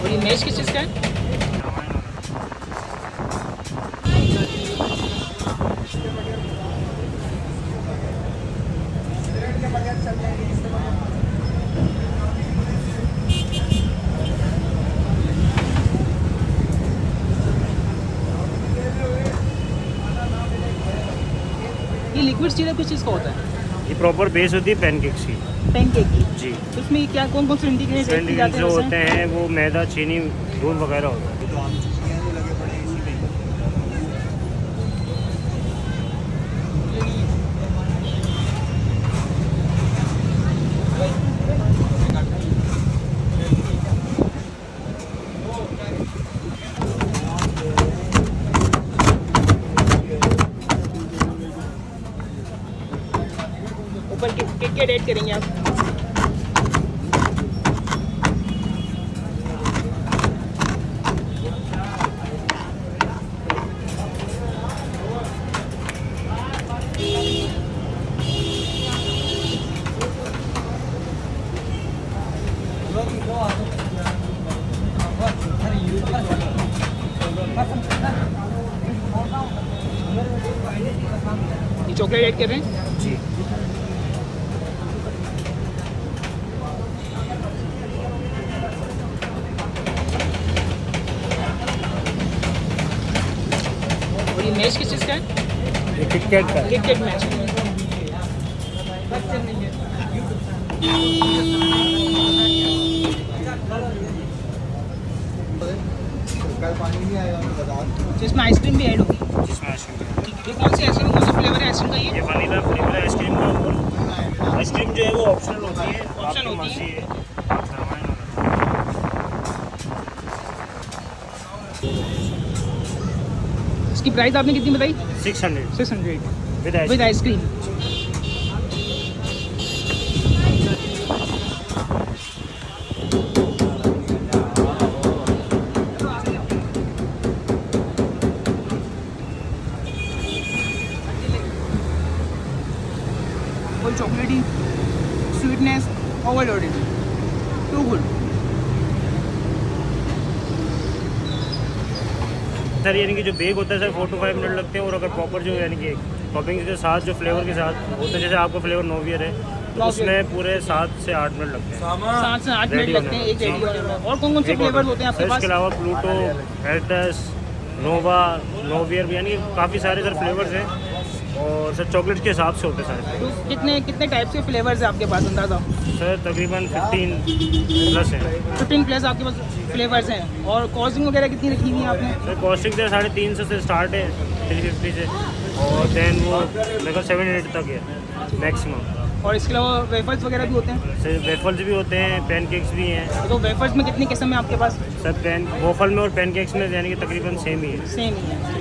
और ये मैश किस चीज़ का है? ये लिक्विड सिरप किस चीज़ का होता है? ये प्रॉपर बेस होती है पैनकेक्स की। पैनकेक की। जी। तो इसमें क्या कौन कौन से इंग्रेडिएंट्स जो होते हैं वो मैदा, चीनी, दूध वगैरह होता है। ऊपर क्या ऐड करेंगे आप? ये चॉकलेट ऐड कर रहे हैं? जी। और ये मैश किस चीज़ का है? ये किटकैट का है। KitKat mash. जिसमें आइसक्रीम भी ऐड होगी। जिसमें आइसक्रीम, ये कौन सी आइसक्रीम, कौन सा फ्लेवर है आइसक्रीम का? ये वनीला फ्लेवर आइसक्रीम का ऊपर। आइसक्रीम जो है वो ऑप्शनल होती है, ऑप्शनल आपकी होती मर्जी है। है। आप फरमाएं ना। इसकी प्राइस आपने कितनी बताई? 600 600 with ice cream. Full chocolatey, sweetness, overloaded, too good. Sir यानी कि जो बेक होता है सर 4 to 5 मिनट लगते हैं, और अगर प्रॉपर जो यानी कि टॉपिंग के साथ जो फ्लेवर के साथ होता है, जैसे आपका फ्लेवर नोवियर है तो उसमें पूरे 7 से 8 मिनट लगते हैं। 7 से 8 मिनट लगते हैं एक रेडी होने में। और कौन कौन से फ्लेवर्स होते हैं आपके सर पास? इसके अलावा प्लूटो, एल्टस, नोवा, नोवियर, यानी कि काफ़ी सारे सर फ्लेवर्स हैं, और सर चॉकलेट के हिसाब से होते हैं सारे। तो कितने टाइप के फ्लेवर्स हैं आपके पास अंदाज़ा? सर तकरीबन 15 प्लस है। 15 प्लस आपके पास फ्लेवर्स हैं। और कॉस्टिंग वगैरह कितनी रखी हुई है आपने? सर कॉस्टिंग सर 350 से स्टार्ट है, 350 से, और देन वो मेरे 700 तक है मैक्सिमम। और इसके अलावा वेफर्स वगैरह भी होते हैं? सर वेफल्स भी होते हैं, पैनकेक्स भी हैं। तो वेफर्स में कितनी किस्म है आपके पास? सर वॉफल में और पैनकेक्स में यानी कि तकरीबन सेम ही है। सेम ही है।